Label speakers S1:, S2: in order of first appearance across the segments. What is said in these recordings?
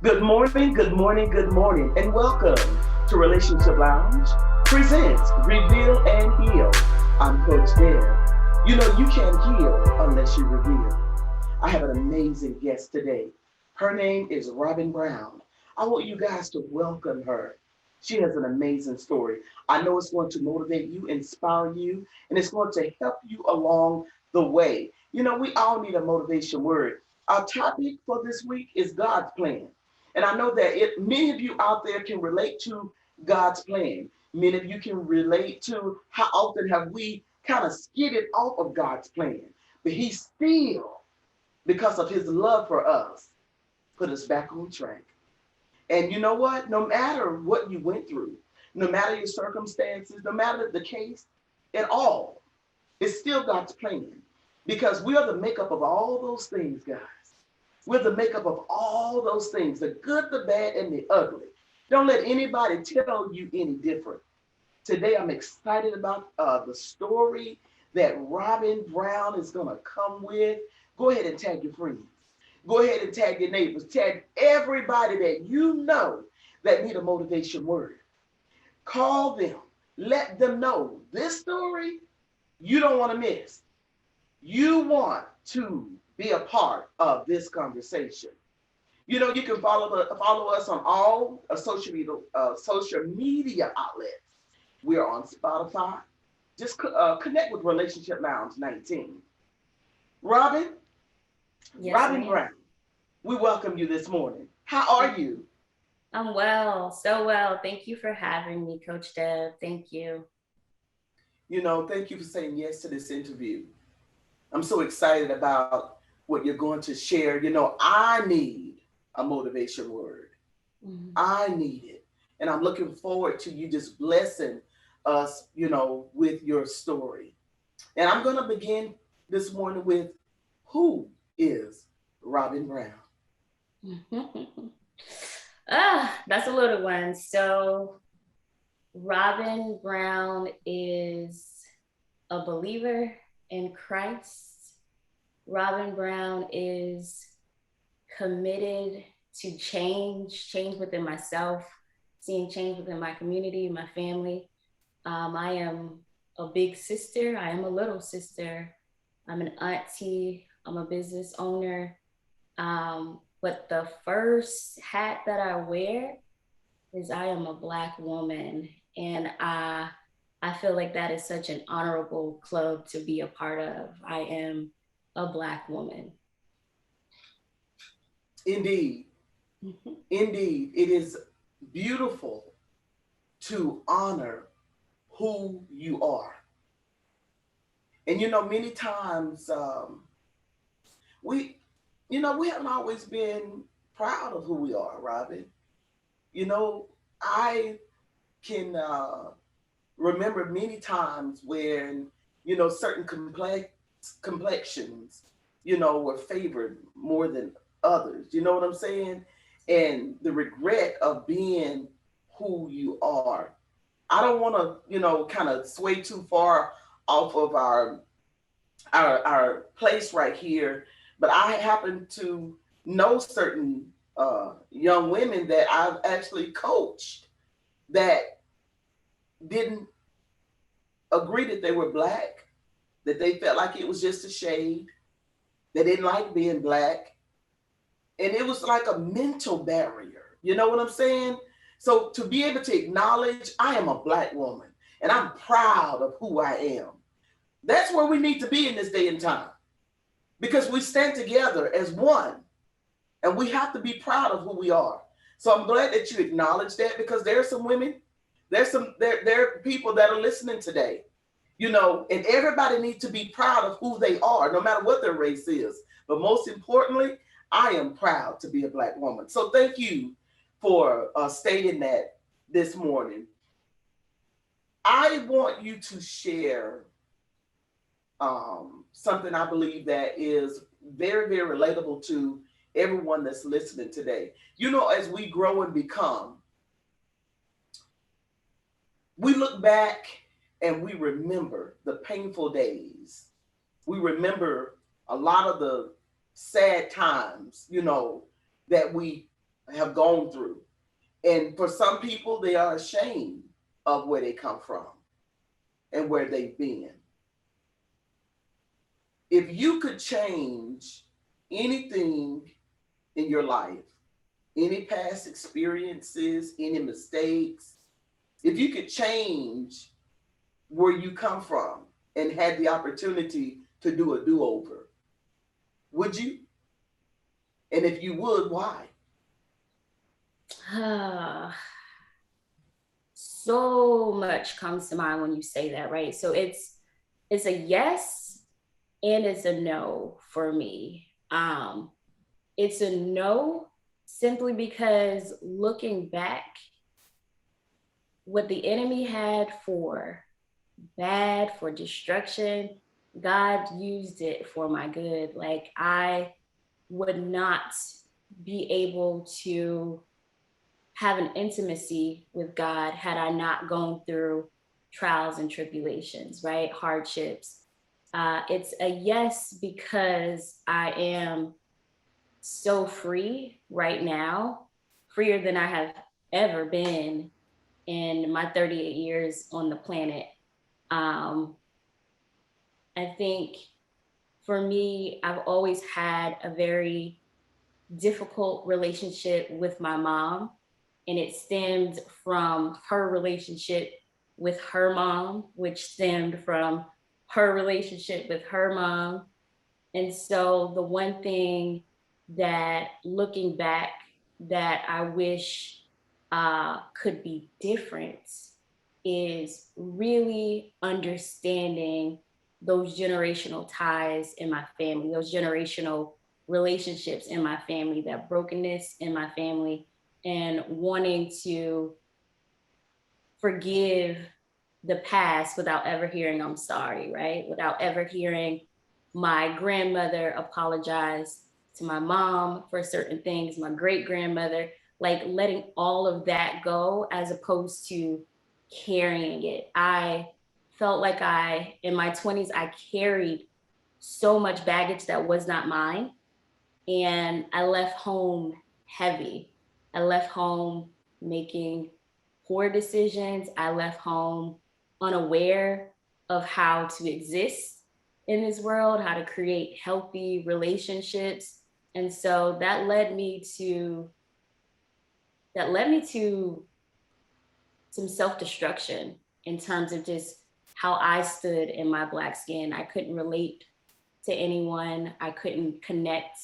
S1: Good morning, and welcome to Relationship Lounge presents Reveal and Heal. I'm Coach Deb. You can't heal unless you reveal. I have an amazing guest today. Her name is Robin Brown. I want you guys to welcome her. She has an amazing story. I know it's going to motivate you, inspire you, and it's going to help you along the way. We all need a motivation word. Our topic for this week is God's plan. And I know that many of you out there can relate to God's plan. Many of you can relate to how often have we kind of skidded off of God's plan. But He still, because of His love for us, put us back on track. And you know what? No matter what you went through, no matter your circumstances, no matter the case at all, it's still God's plan. Because we are the makeup of all those things, guys. We're the makeup of all those things, the good, the bad, and the ugly. Don't let anybody tell you any different. Today, I'm excited about the story that Robin Brown is going to come with. Go ahead and tag your friends. Go ahead and tag your neighbors. Tag everybody that you know that need a motivation word. Call them. Let them know this story you don't want to miss. You want to be a part of this conversation. You can follow us on all social media outlets. We are on Spotify. Just connect with Relationship Lounge 19. Robin,
S2: Yes,
S1: Robin
S2: ma'am.
S1: Brown, we welcome you this morning. How are you?
S2: I'm well, so well. Thank you for having me, Coach Deb. Thank you.
S1: Thank you for saying yes to this interview. I'm so excited about what you're going to share. I need a motivation word.
S2: Mhm.
S1: I need it. And I'm looking forward to you just blessing us, with your story. And I'm going to begin this morning with who is Robin Brown?
S2: That's a little one. So, Robin Brown is a believer in Christ. Robin Brown is committed to change within myself, seeing change within my community, my family. I am a big sister. I am a little sister. I'm an auntie. I'm a business owner. But the first hat that I wear is I am a Black woman. And I feel like that is such an honorable club to be a part of. I am a Black woman.
S1: Indeed, indeed, it is beautiful to honor who you are. And many times we, we haven't always been proud of who we are, Robin. You know, I can remember many times when certain complexions were favored more than others. You know what I'm saying? And the regret of being who you are. I don't want to kind of sway too far off of our place right here, but I happen to know certain young women that I've actually coached that didn't agree that they were Black, that they felt like it was just a shade. They didn't like being Black. And it was like a mental barrier. You know what I'm saying? So to be able to acknowledge I am a Black woman and I'm proud of who I am, that's where we need to be in this day and time because we stand together as one and we have to be proud of who we are. So I'm glad that you acknowledge that because there are some women, there are people that are listening today, and everybody needs to be proud of who they are, no matter what their race is. But most importantly, I am proud to be a Black woman. So thank you for stating that this morning. I want you to share something I believe that is very, very relatable to everyone that's listening today. As we grow and become, we look back and we remember the painful days. We remember a lot of the sad times, that we have gone through. And for some people, they are ashamed of where they come from and where they've been. If you could change anything in your life, any past experiences, any mistakes, if you could change where you come from and had the opportunity to do a do over, would you? And if you would, why?
S2: So much comes to mind when you say that, right? So it's a yes and it's a no for me. It's a no simply because looking back, what the enemy had for bad, for destruction, God used it for my good. Like I would not be able to have an intimacy with God had I not gone through trials and tribulations, right? Hardships. It's a yes because I am so free right now, freer than I have ever been in my 38 years on the planet. Um, I think for me, I've always had a very difficult relationship with my mom, and it stemmed from her relationship with her mom, which stemmed from her relationship with her mom. And so the one thing that looking back that I wish could be different is really understanding those generational ties in my family, those generational relationships in my family, that brokenness in my family, and wanting to forgive the past without ever hearing I'm sorry, right? Without ever hearing my grandmother apologize to my mom for certain things, my great grandmother, like letting all of that go as opposed to carrying it. I felt like in my 20s, I carried so much baggage that was not mine, and I left home heavy. I left home making poor decisions. I left home unaware of how to exist in this world, how to create healthy relationships. And so that led me to some self-destruction in terms of just how I stood in my black skin. I couldn't relate to anyone. I couldn't connect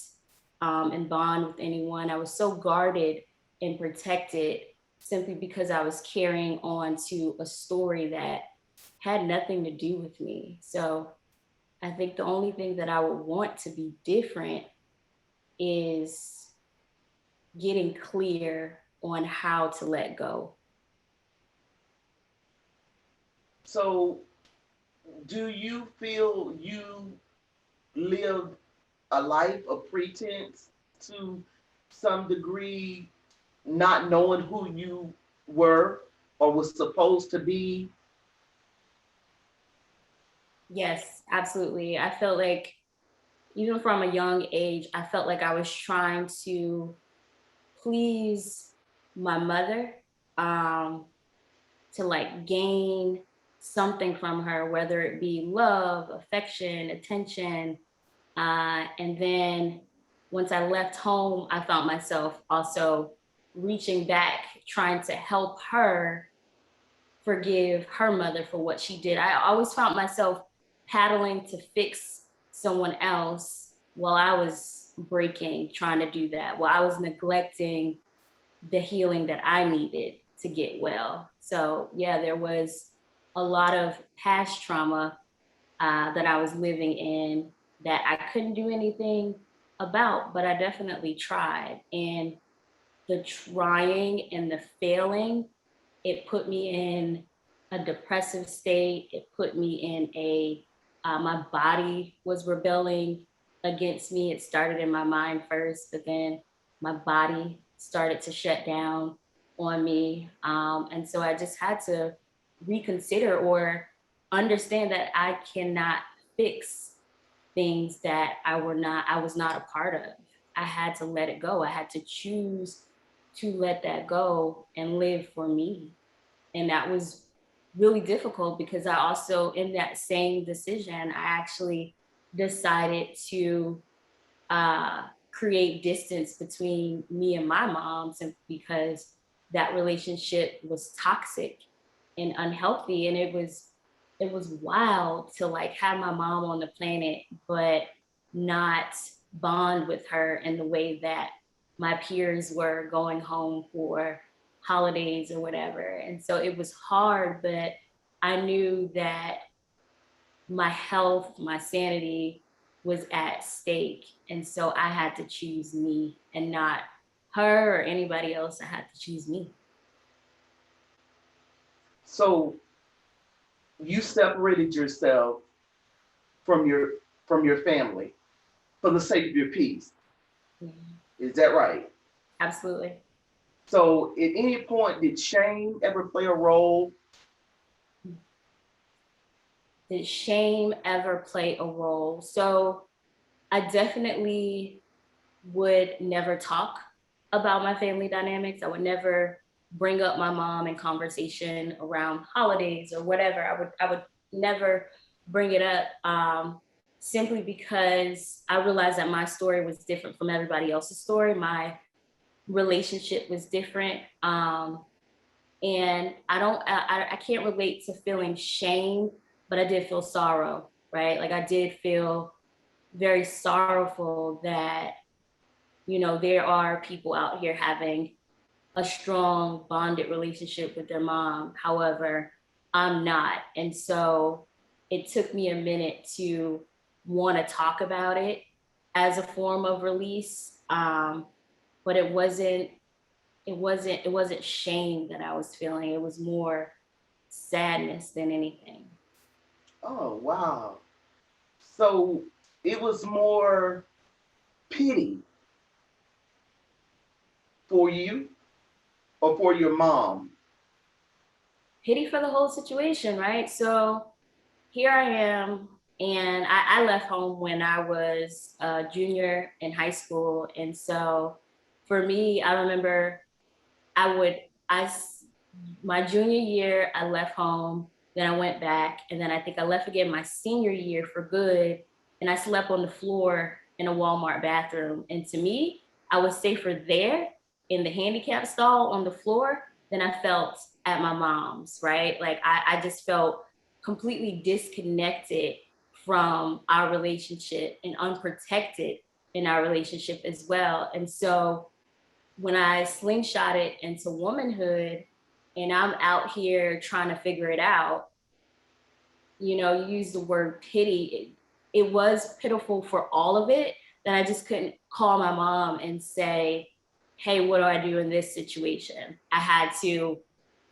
S2: and bond with anyone. I was so guarded and protected simply because I was carrying on to a story that had nothing to do with me. So I think the only thing that I would want to be different is getting clear on how to let go.
S1: So, do you feel you lived a life of pretense to some degree, not knowing who you were or was supposed to be?
S2: Yes, absolutely. I felt like even from a young age, I felt like I was trying to please my mother, um, to like gain something from her, whether it be love, affection, attention. And then once I left home, I found myself also reaching back, trying to help her forgive her mother for what she did. I always found myself paddling to fix someone else while I was breaking, trying to do that, while I was neglecting the healing that I needed to get well. So, yeah, there was a lot of past trauma that I was living in that I couldn't do anything about, but I definitely tried. And the trying and the failing, it put me in a depressive state. It put me in my body was rebelling against me. It started in my mind first, but then my body started to shut down on me. And so I just had to reconsider or understand that I cannot fix things that I was not a part of. I had to let it go. I had to choose to let that go and live for me. And that was really difficult because I also, in that same decision, I actually decided to create distance between me and my mom simply because that relationship was toxic and unhealthy. And it was wild to like have my mom on the planet, but not bond with her in the way that my peers were going home for holidays or whatever. And so it was hard, but I knew that my health, my sanity was at stake. And so I had to choose me and not her or anybody else. I had to choose me.
S1: So you separated yourself from your family for the sake of your peace.
S2: Yeah,
S1: Is that right?
S2: absolutely.
S1: So at any point, did shame ever play a role?
S2: Did shame ever play a role? So I definitely would never talk about my family dynamics. I would never bring up my mom in conversation around holidays or whatever. I would never bring it up, simply because I realized that my story was different from everybody else's story. My relationship was different. And I can't relate to feeling shame, but I did feel sorrow, right? Like I did feel very sorrowful that there are people out here having a strong bonded relationship with their mom. However, I'm not. And so it took me a minute to want to talk about it as a form of release. But it wasn't shame that I was feeling. It was more sadness than anything.
S1: Oh, wow. So it was more pity for you or for your mom?
S2: Pity for the whole situation, right? So here I am, and I left home when I was a junior in high school. And so for me, I remember I would, I, my junior year, I left home, then I went back, and then I think I left again my senior year for good. And I slept on the floor in a Walmart bathroom. And to me, I was safer there in the handicap stall on the floor than I felt at my mom's, right? Like I just felt completely disconnected from our relationship and unprotected in our relationship as well. And so when I slingshotted into womanhood and I'm out here trying to figure it out, you use the word pity. It was pitiful for all of it that I just couldn't call my mom and say, hey, what do I do in this situation? I had to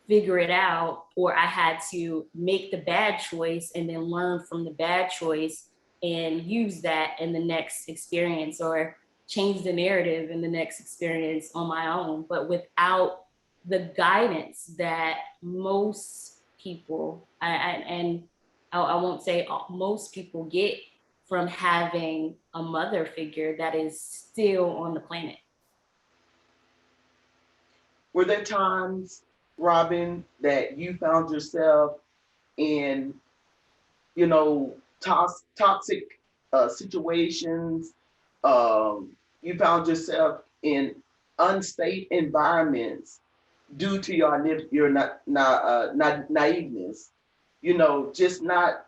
S2: figure it out, or I had to make the bad choice and then learn from the bad choice and use that in the next experience, or change the narrative in the next experience on my own, but without the guidance that most people, and I won't say most people, get from having a mother figure that is still on the planet.
S1: Were there times, Robin, that you found yourself in, toxic situations? You found yourself in unsafe environments due to your not naiveness. Just not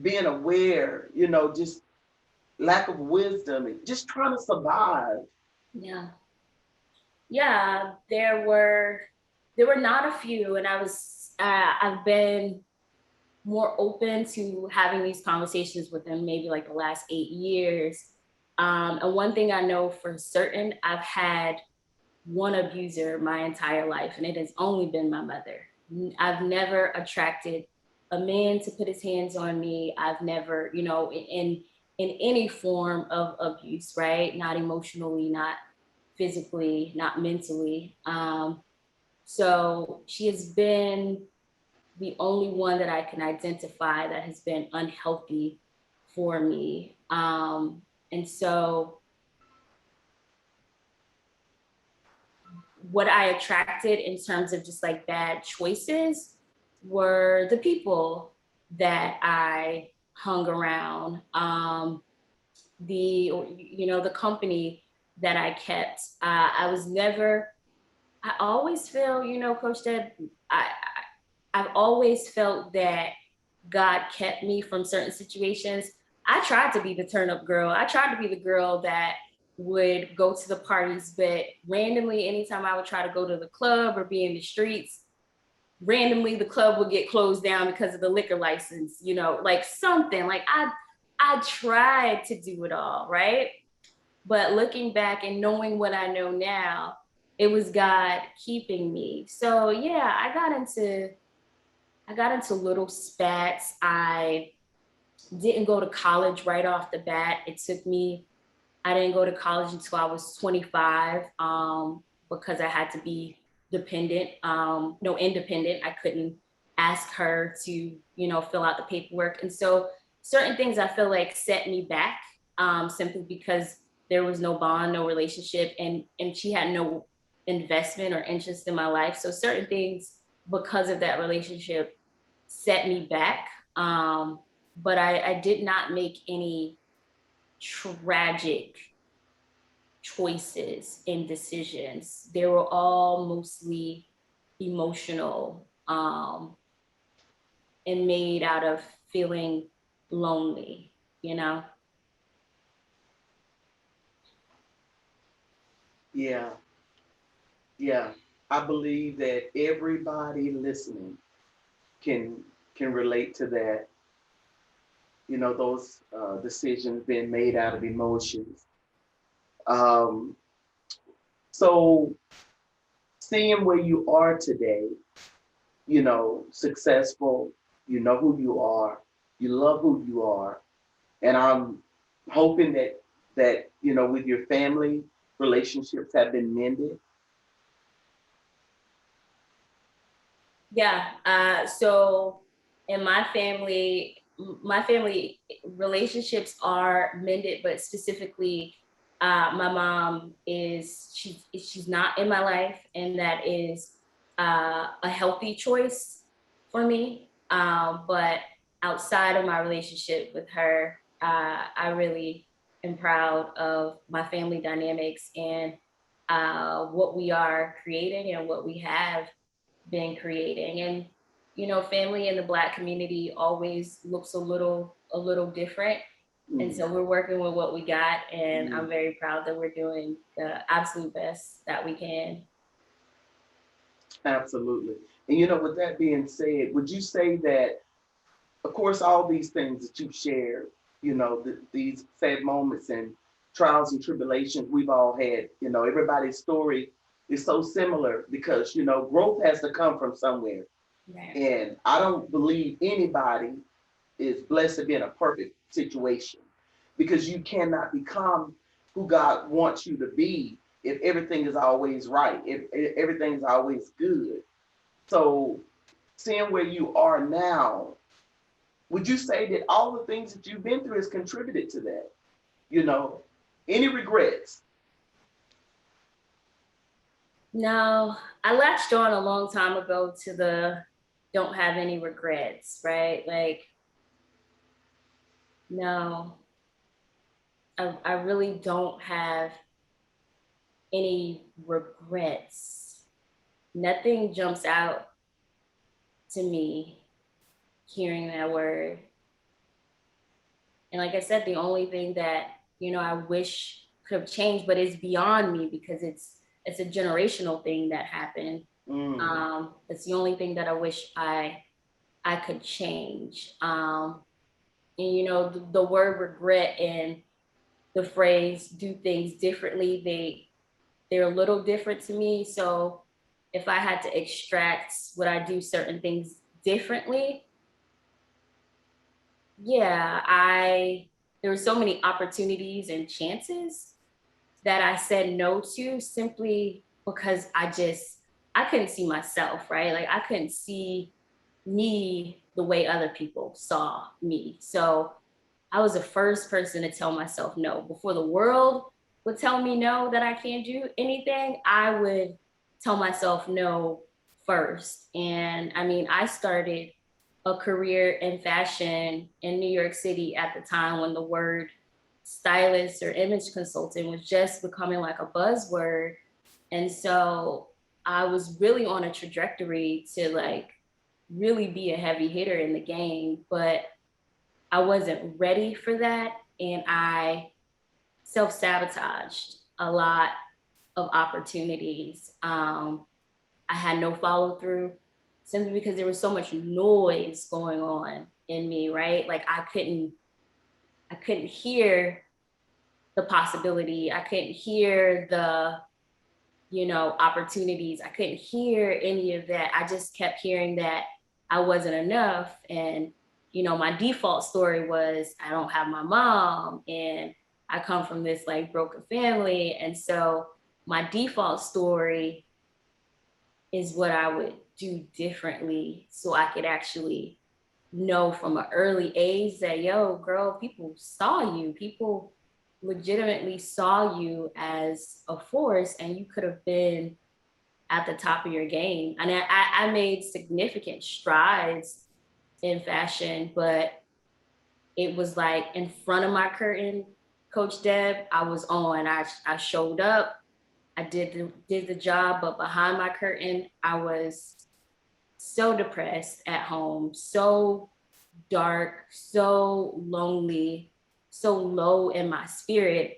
S1: being aware. Just lack of wisdom, just trying to survive.
S2: Yeah. Yeah, there were not a few, and I've been more open to having these conversations with them maybe like the last 8 years. And one thing I know for certain, I've had one abuser my entire life, and it has only been my mother. I've never attracted a man to put his hands on me. I've never, in any form of abuse, right? Not emotionally, not physically, not mentally. So she has been the only one that I can identify that has been unhealthy for me. And so what I attracted in terms of just like bad choices were the people that I hung around, the company that I kept. I was never. I always feel, Coach Deb, I've always felt that God kept me from certain situations. I tried to be the turn up girl. I tried to be the girl that would go to the parties, but randomly, anytime I would try to go to the club or be in the streets, randomly the club would get closed down because of the liquor license, like something. Like I tried to do it all, right? But looking back and knowing what I know now, it was God keeping me. So yeah, I got into little spats. I didn't go to college right off the bat. I didn't go to college until I was 25, because I had to be dependent, no, independent. I couldn't ask her to, fill out the paperwork. And so certain things I feel like set me back, simply because there was no bond, no relationship, and she had no investment or interest in my life. So certain things, because of that relationship, set me back. But I did not make any tragic choices and decisions. They were all mostly emotional, and made out of feeling lonely.
S1: Yeah, yeah. I believe that everybody listening can can relate to that. Those decisions being made out of emotions. Um, so seeing where you are today, successful, you know who you are, you love who you are, and I'm hoping that with your family, relationships have been mended.
S2: Yeah. So in my family relationships are mended, but specifically, my mom she's not in my life, and that is a healthy choice for me. But outside of my relationship with her, I really am proud of my family dynamics and what we are creating and what we have been creating. And family in the Black community always looks a little different, and
S1: Mm,
S2: so we're working with what we got, and I'm
S1: mm,
S2: very proud that we're doing the absolute best that we can.
S1: absolutely. And with that being said, would you say that, of course, all these things that you've shared, these sad moments and trials and tribulations we've all had, everybody's story is so similar because, growth has to come from somewhere.
S2: Right.
S1: And I don't believe anybody is blessed to be in a perfect situation because you cannot become who God wants you to be if everything is always right, if everything's always good. So, seeing where you are now, would you say that all the things that you've been through has contributed to that? You know, any regrets?
S2: No, I latched on a long time ago to the don't have any regrets, right? Like, no, I really don't have any regrets. Nothing jumps out to me hearing that word. And like I said, the only thing that, I wish could have changed, but it's beyond me because it's a generational thing that happened.
S1: Mm,
S2: It's the only thing that I wish I could change. And the word regret and the phrase do things differently, they're a little different to me. So if I had to extract, would I do certain things differently? Yeah, there were so many opportunities and chances that I said no to simply because I couldn't see myself, right? Like I couldn't see me the way other people saw me. So I was the first person to tell myself no. Before the world would tell me no, that I can't do anything, I would tell myself no first. And I mean, I started a career in fashion in New York City at the time when the word stylist or image consultant was just becoming like a buzzword. And so I was really on a trajectory to like really be a heavy hitter in the game, but I wasn't ready for that. And I self sabotaged a lot of opportunities. I had no follow through simply because there was so much noise going on in me, right? Like I couldn't hear the possibility. I couldn't hear the, opportunities. I couldn't hear any of that. I just kept hearing that I wasn't enough. And, my default story was I don't have my mom and I come from this like broken family. And so my default story is what I would do differently so I could actually know from an early age that, yo, girl, people saw you. People legitimately saw you as a force and you could have been at the top of your game. And I made significant strides in fashion, but it was like in front of my curtain, Coach Deb, I was on. I showed up. I did the job, but behind my curtain, I was so depressed at home, so dark, so lonely, so low in my spirit.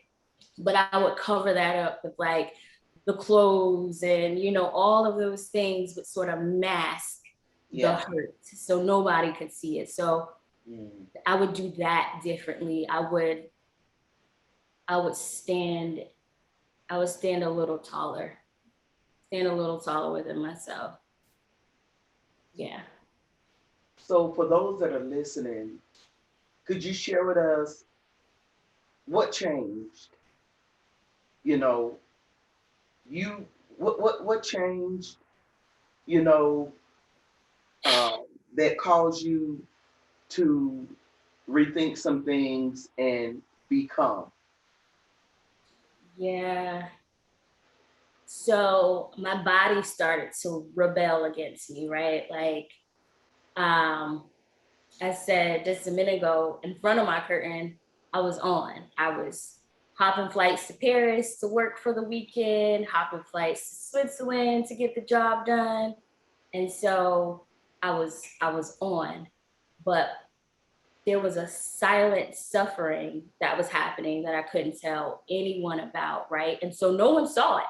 S2: But I would cover that up with like the clothes and, all of those things would sort of mask the hurt so nobody could see it. So I would do that differently. I would stand I would stand a little taller within myself. Yeah.
S1: So for those that are listening, could you share with us what changed? You know, you what changed? You know, uh, that caused you to rethink some things and become.
S2: Yeah. So my body started to rebel against me, right? Like, um, I said just a minute ago, in front of my curtain, I was on. I was hopping flights to Paris to work for the weekend, hopping flights to Switzerland to get the job done. And so I was on. But there was a silent suffering that was happening that I couldn't tell anyone about, right? And so no one saw it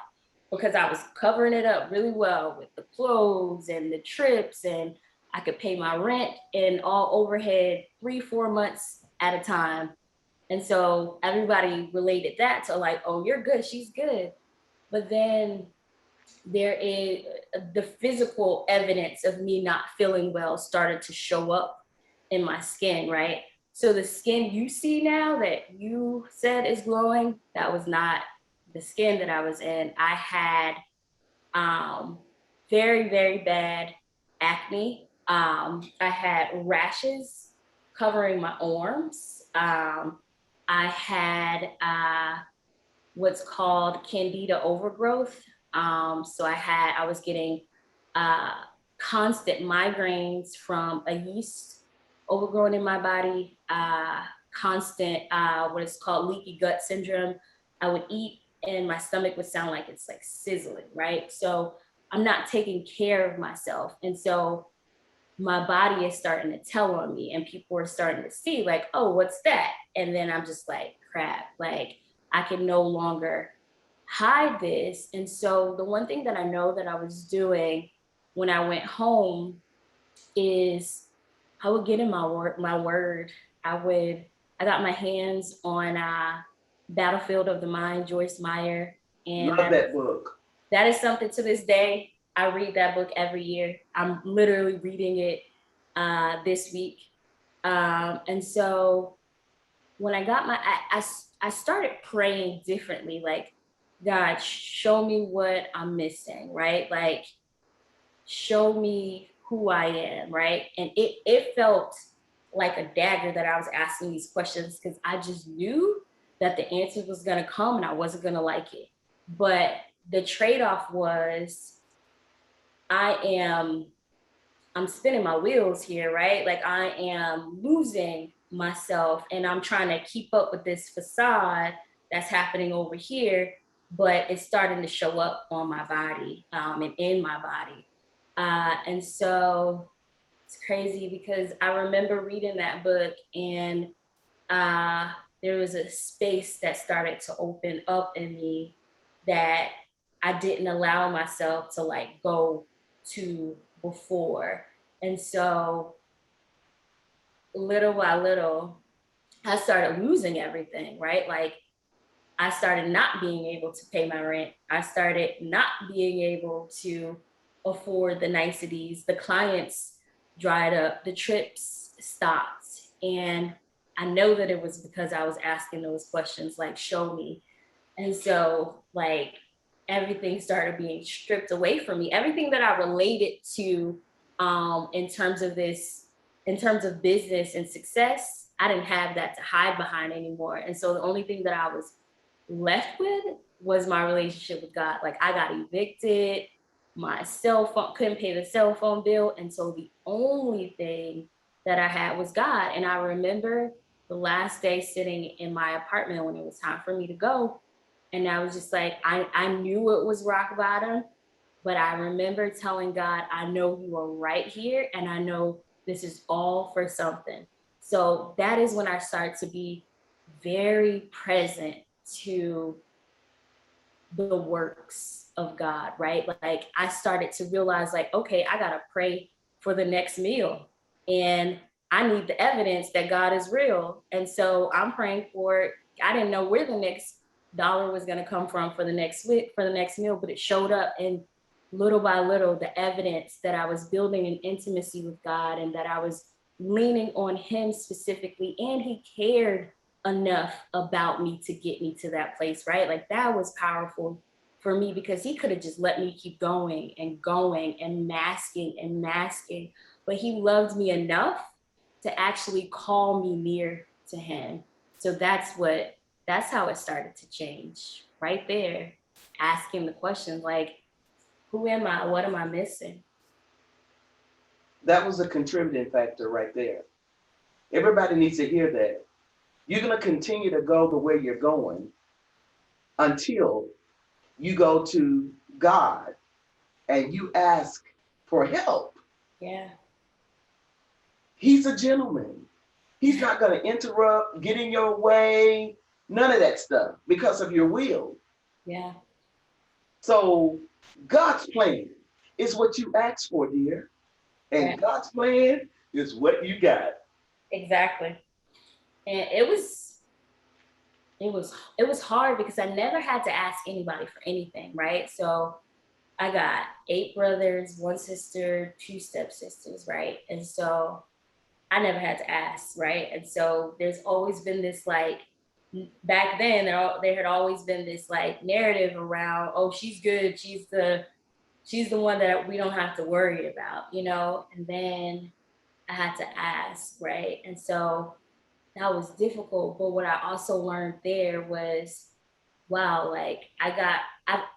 S2: because I was covering it up really well with the clothes and the trips, and I could pay my rent and all overhead 3-4 months at a time. And so everybody related that to like, oh, you're good, she's good. But then there is the physical evidence of me not feeling well started to show up in my skin, right? So the skin you see now that you said is glowing, that was not the skin that I was in. I had um, very, very bad acne. I had rashes covering my arms. I had what's called candida overgrowth. I was getting uh, constant migraines from a yeast overgrowing in my body, constant, what is called leaky gut syndrome. I would eat and my stomach would sound like it's like sizzling, right? So I'm not taking care of myself. And so my body is starting to tell on me and people are starting to see like, oh, what's that? And then I'm just like, crap, like I can no longer hide this. And so the one thing that I know that I was doing when I went home is I would get in my word. I got my hands on Battlefield of the Mind, Joyce Meyer. And
S1: Love that book.
S2: that is something to this day. I read that book every year. I'm literally reading it this week. And so when I got I started praying differently. Like, God, show me what I'm missing, right? Like, show me who I am, right? And it felt like a dagger that I was asking these questions because I just knew that the answer was gonna come and I wasn't gonna like it. But the trade-off was I am I'm spinning my wheels here, right? Like I am losing myself and I'm trying to keep up with this facade that's happening over here, but it's starting to show up on my body and in my body. And so it's crazy because I remember reading that book and uh, there was a space that started to open up in me that I didn't allow myself to like go to before. And so little by little, I started losing everything, right? Like I started not being able to pay my rent. I started not being able to afford the niceties. The clients dried up, the trips stopped. And I know that it was because I was asking those questions like, show me. And so, like, everything started being stripped away from me. Everything that I related to in terms of this, in terms of business and success, I didn't have that to hide behind anymore. And so the only thing that I was left with was my relationship with God. Like I got evicted, my cell phone couldn't pay the cell phone bill, and so the only thing that I had was God. And I remember the last day sitting in my apartment when it was time for me to go, and I was just like, I knew it was rock bottom, but I remember telling God, I know you are right here, and I know this is all for something. So that is when I started to be very present to the works of God, right? Like I started to realize, like, okay, I gotta pray for the next meal. And I need the evidence that God is real. And so I'm praying for it. I didn't know where the next dollar was gonna come from for the next week, for the next meal, but it showed up. And little by little, the evidence that I was building an intimacy with God and that I was leaning on Him specifically, and He cared enough about me to get me to that place, right? Like that was powerful for me because He could have just let me keep going and masking, but He loved me enough to actually call me near to Him. So that's how it started to change right there, asking the questions like, who am I? What am I missing?
S1: That was a contributing factor right there. Everybody needs to hear that. You're going to continue to go the way you're going until you go to God and you ask for help.
S2: Yeah.
S1: He's a gentleman. He's not going to interrupt, get in your way, none of that stuff because of your will.
S2: Yeah.
S1: So God's plan is what you asked for, dear.
S2: Yeah.
S1: And God's plan is what you got.
S2: Exactly. And it was hard because I never had to ask anybody for anything, right? So I got 8 brothers, 1 sister, 2 stepsisters, right? And so I never had to ask, right? And so there's always been this like back then there had always been this like narrative around, oh, she's good, she's the one that we don't have to worry about, you know? And then I had to ask, right? And so that was difficult. But what I also learned there was, wow, like I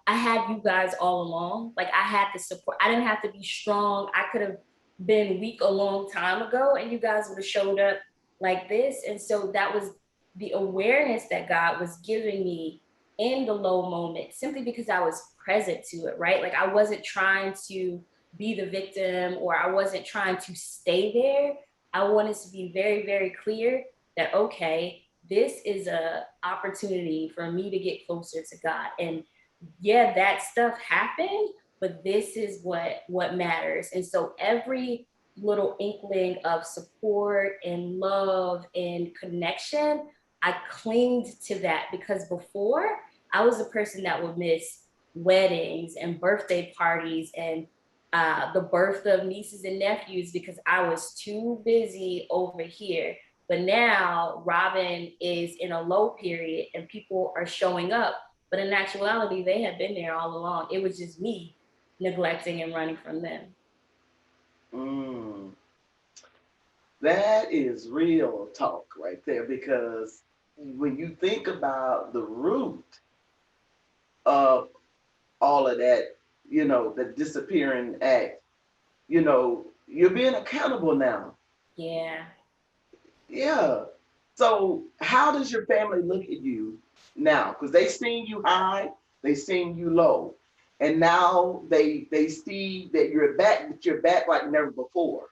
S2: had you guys all along. Like I had the support. I didn't have to be strong. I could have been weak a long time ago and you guys would have showed up like this. And so that was the awareness that God was giving me in the low moment simply because I was present to it, right? Like I wasn't trying to be the victim or I wasn't trying to stay there. I wanted to be very, very clear that, okay, this is a opportunity for me to get closer to God. And yeah, that stuff happened, but this is what matters. And so every little inkling of support and love and connection, I clinged to that because before I was a person that would miss weddings and birthday parties and the birth of nieces and nephews because I was too busy over here. But now Robin is in a low period and people are showing up. But in actuality, they have been there all along. It was just me neglecting and running from them.
S1: Mm, that is real talk right there because when you think about the root of all of that the disappearing act, you're being accountable now.
S2: Yeah.
S1: Yeah. So how does your family look at you now? Because they seen you high, they seen you low, and now they see that you're back, but you're back like never before.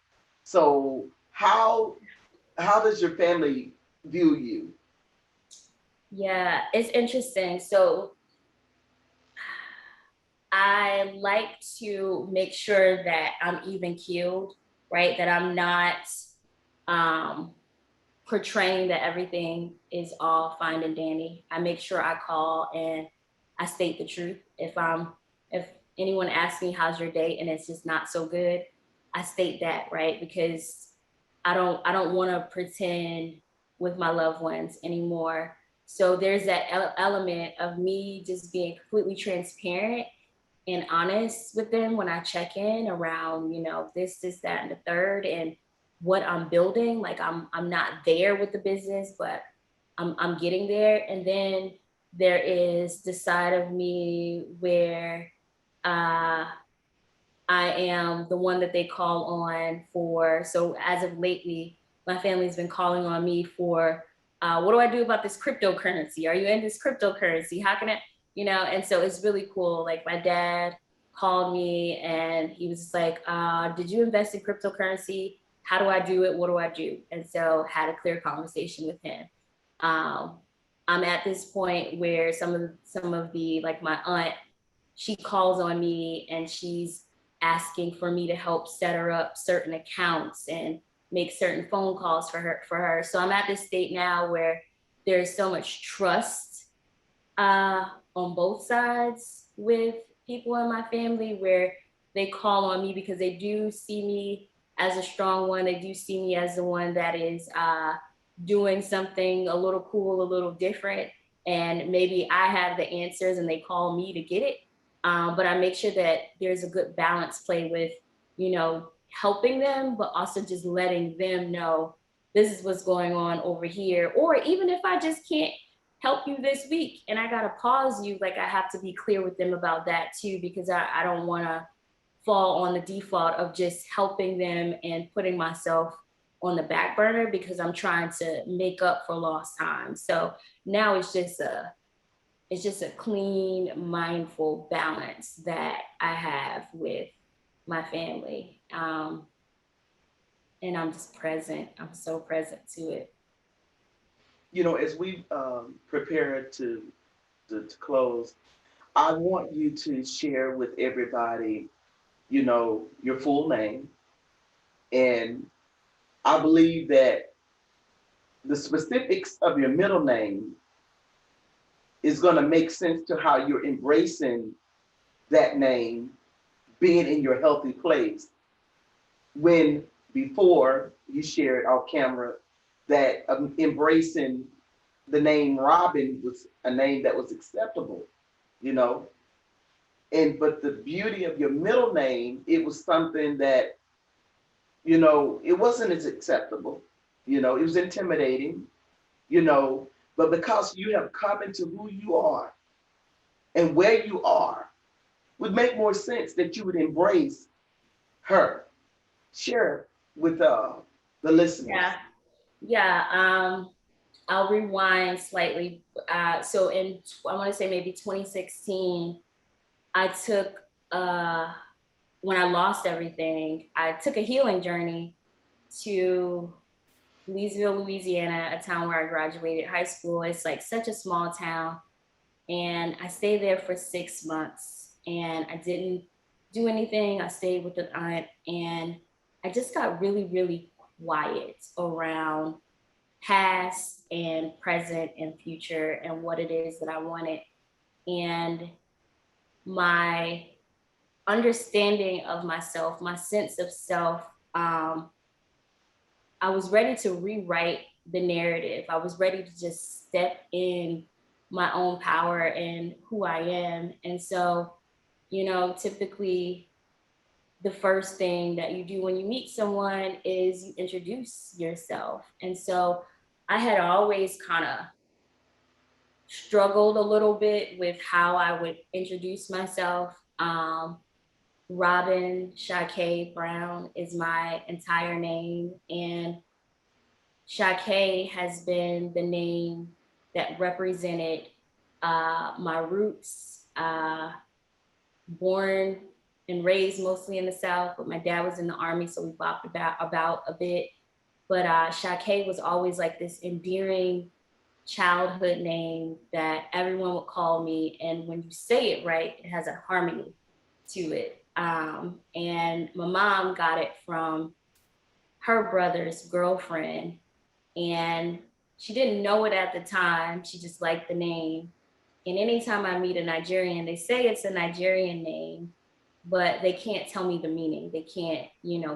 S1: So how does your family view you?
S2: Yeah, it's interesting. So I like to make sure that I'm even keeled, right? That I'm not um, portraying that everything is all fine and dandy. I make sure I call and I state the truth. If anyone asks me how's your day and it's just not so good, I state that, right? Because I don't want to pretend with my loved ones anymore. So there's that element of me just being completely transparent and honest with them when I check in around, this, that, and the third, and what I'm building. Like I'm not there with the business, but I'm getting there. And then there is the side of me where uh I am the one that they call on for. So as of lately, my family's been calling on me for what do I do about this cryptocurrency? Are you in this cryptocurrency? How can I, And so it's really cool. Like my dad called me and he was just like, did you invest in cryptocurrency? How do I do it? What do I do? And so had a clear conversation with him. Um, I'm at this point where some of the like my aunt, she calls on me and she's asking for me to help set her up certain accounts and make certain phone calls for her. So I'm at this state now where there's so much trust uh, on both sides with people in my family where they call on me because they do see me as a strong one. They do see me as the one that is doing something a little cool, a little different. And maybe I have the answers and they call me to get it. But I make sure that there's a good balance play with, helping them, but also just letting them know this is what's going on over here. Or even if I just can't help you this week and I gotta pause you, like I have to be clear with them about that too, because I don't wanna fall on the default of just helping them and putting myself on the back burner because I'm trying to make up for lost time. So now it's just a clean, mindful balance that I have with my family. And I'm just present. I'm so present to it.
S1: As we prepare to close, I want you to share with everybody, your full name. And I believe that the specifics of your middle name is going to make sense to how you're embracing that name being in your healthy place. When before you shared off camera that embracing the name Robin was a name that was acceptable, you know. And but the beauty of your middle name, it was something that, it wasn't as acceptable. It was intimidating, you know, but because you have come into who you are and where you are, would make more sense that you would embrace her. Share with the listeners.
S2: Yeah. Yeah. I'll rewind slightly. So I want to say maybe 2016, I took, when I lost everything, I took a healing journey to Leesville, Louisiana, a town where I graduated high school. It's like such a small town. And I stayed there for 6 months and I didn't do anything. I stayed with an aunt and I just got really, really quiet around past and present and future and what it is that I wanted. And my understanding of myself, my sense of self, um, I was ready to rewrite the narrative. I was ready to just step in my own power and who I am. And so, typically the first thing that you do when you meet someone is you introduce yourself. And so I had always kind of struggled a little bit with how I would introduce myself. Robin Shake Brown is my entire name, and Shake has been the name that represented my roots. Born and raised mostly in the South, but my dad was in the Army, so we bopped about a bit. But Shake was always like this endearing childhood name that everyone would call me. And when you say it right, it has a harmony to it. And my mom got it from her brother's girlfriend, and she didn't know it at the time. She just liked the name. And anytime I meet a Nigerian, they say it's a Nigerian name, but they can't tell me the meaning. They can't,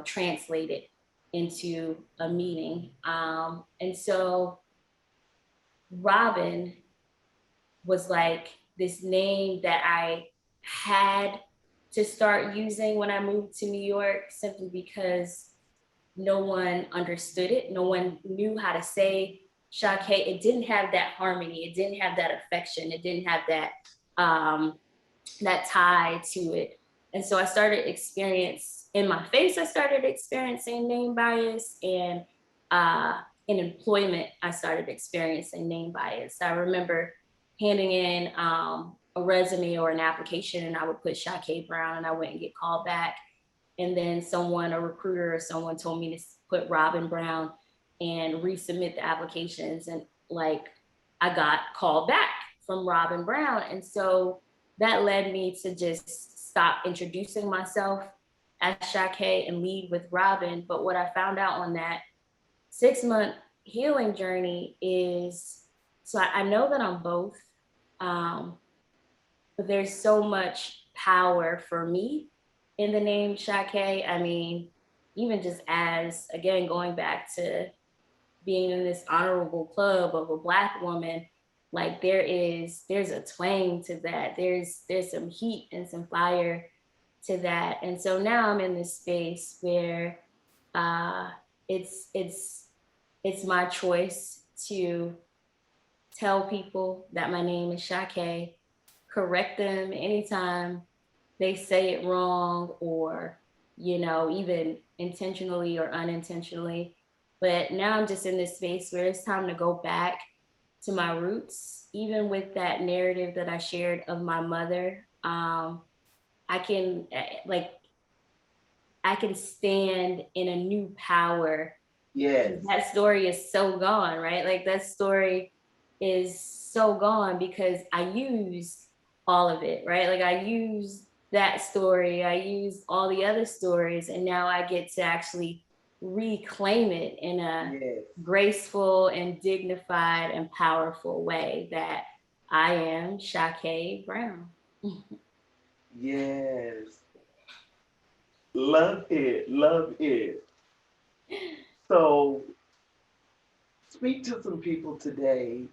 S2: translate it into a meaning. And so Robin was like this name that I had to start using when I moved to New York, simply because no one understood it. No one knew how to say Shake. It didn't have that harmony. It didn't have that affection. It didn't have um, that tie to it. And so I started I started experiencing name bias, and uh, in employment, I started experiencing name bias. I remember handing in a resume or an application, and I would put Shake Brown, and I wouldn't get called back. And then a recruiter or someone told me to put Robin Brown and resubmit the applications. And like, I got called back from Robin Brown. And so that led me to just stop introducing myself as Shake and lead with Robin. But what I found out on that 6 month healing journey is, so I know that I'm both, um, but there's so much power for me in the name Shake. I mean, even just as, again, going back to being in this honorable club of a Black woman, like there's a twang to that. There's some heat and some fire to that. And so now I'm in this space where uh, it's it's it's my choice to tell people that my name is Shake, correct them anytime they say it wrong, or even intentionally or unintentionally. But now I'm just in this space where it's time to go back to my roots, even with that narrative that I shared of my mother. I can like I can stand in a new power.
S1: Yes.
S2: That story is so gone, right? Like, that story is so gone because I used all of it, right? Like, I used that story, I used all the other stories, and now I get to actually reclaim it in a
S1: Yes.
S2: graceful and dignified and powerful way, that I am Shake Brown.
S1: Yes. Love it. Love it. So, speak to some people today,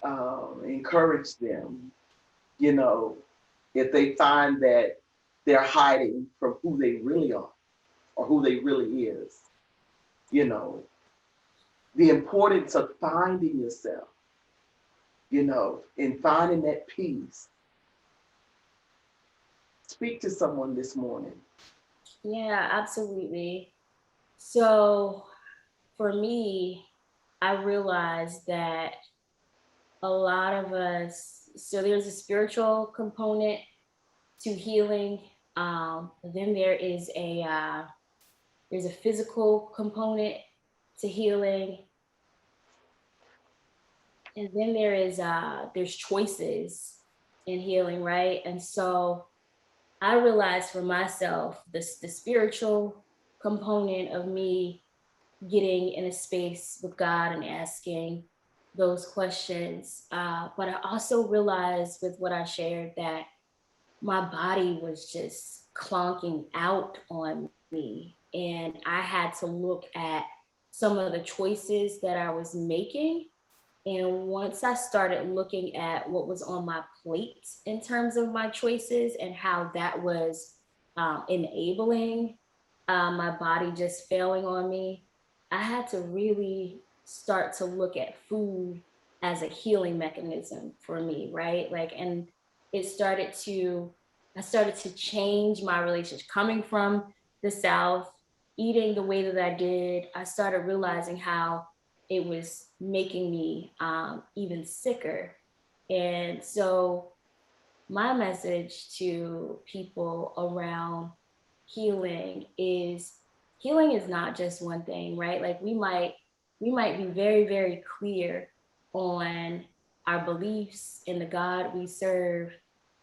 S1: encourage them, you know, if they find that they're hiding from who they really are or who they really is, you know, the importance of finding yourself, and finding that peace. Speak to someone this morning.
S2: Yeah, absolutely. So for me, I realized that a lot of us, so there's a spiritual component to healing. Then there's a physical component to healing, and then there's choices in healing, right? And so I realized for myself the spiritual component of me getting in a space with God and asking those questions. But I also realized with what I shared that my body was just clonking out on me. And I had to look at some of the choices that I was making. And once I started looking at what was on my plate in terms of my choices and how that was enabling my body just failing on me, I had to really start to look at food as a healing mechanism for me, right? Like, and it started to I started to change my relationship. Coming from the South, eating the way that I did, I started realizing how it was making me even sicker. And so my message to people around healing is not just one thing, right? Like we might be very, very clear on our beliefs in the God we serve,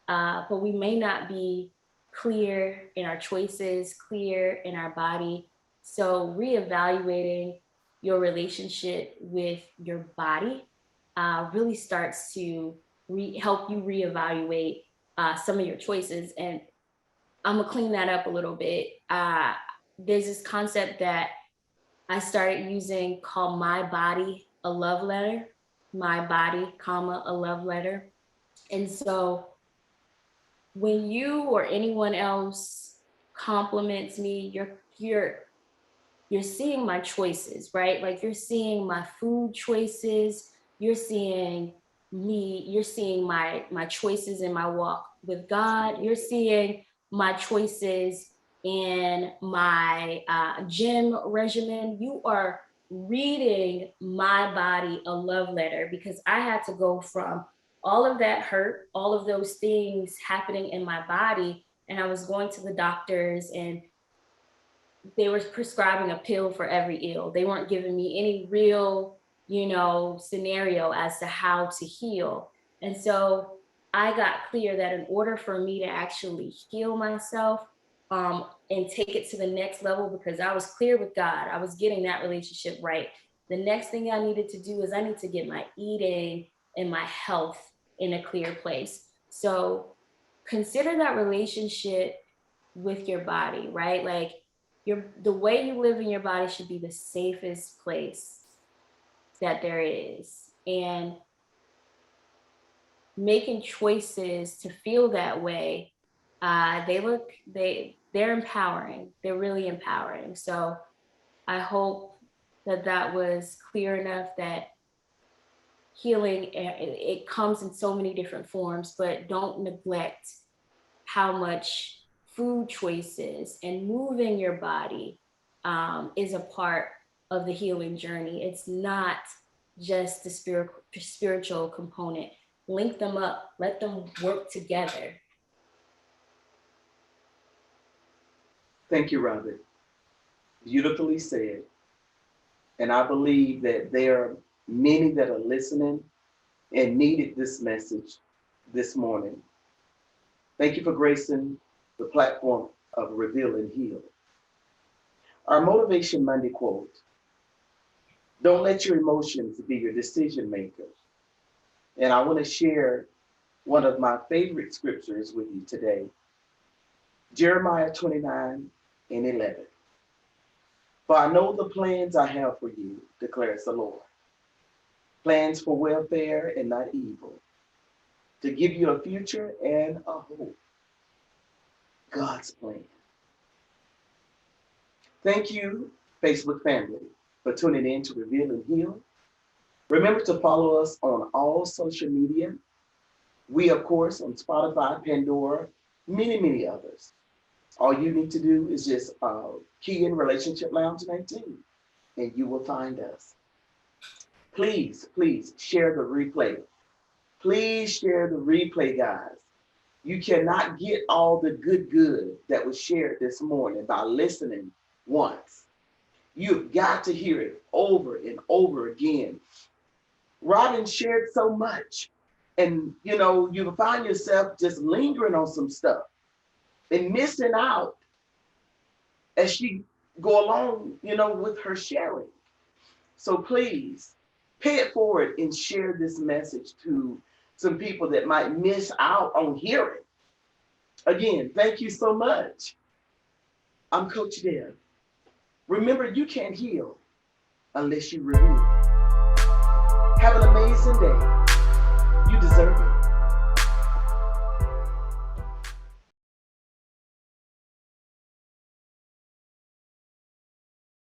S2: but we may not be clear in our choices, clear in our body. So reevaluating your relationship with your body really starts to help you reevaluate some of your choices. And I'm gonna clean that up a little bit. There's this concept that I started using called "My Body, a Love Letter." My body, comma, a love letter. And so when you or anyone else compliments me, you're seeing my choices, right? Like you're seeing my food choices, you're seeing you're seeing my choices in my walk with God, you're seeing my choices in my gym regimen. You are reading my body a love letter because I had to go from all of that hurt, all of those things happening in my body, and I was going to the doctors and they were prescribing a pill for every ill. They weren't giving me any real, scenario as to how to heal. And so I got clear that in order for me to actually heal myself and take it to the next level, because I was clear with God, I was getting that relationship right. The next thing I needed to do is I need to get my eating and my health in a clear place. So consider that relationship with your body, right? Like the way you live in your body should be the safest place that there is. And making choices to feel that way, they're empowering. They're really empowering. So I hope that was clear enough that healing, it comes in so many different forms, but don't neglect how much food choices and moving your body is a part of the healing journey. It's not just the spiritual component. Link them up, let them work together.
S1: Thank you, Robert. Beautifully said. And I believe that there are many that are listening and needed this message this morning. Thank you for gracing the platform of Reveal and Heal. Our Motivation Monday quote: don't let your emotions be your decision maker. And I want to share one of my favorite scriptures with you today. Jeremiah 29:11. For I know the plans I have for you, declares the Lord. Plans for welfare and not evil, to give you a future and a hope. God's plan. Thank you, Facebook family, for tuning in to Reveal and Heal. Remember to follow us on all social media. We, of course, on Spotify, Pandora, many others. All you need to do is just key in Relationship Lounge 19, and you will find us. Please share the replay. Please share the replay, guys. You cannot get all the good that was shared this morning by listening once. You've got to hear it over and over again. Robin shared so much, and you find yourself just lingering on some stuff and missing out as she go along, with her sharing. So please pay it forward and share this message to some people that might miss out on hearing. Again, thank you so much. I'm Coach Deb. Remember, you can't heal unless you reveal. Have an amazing day. You deserve it.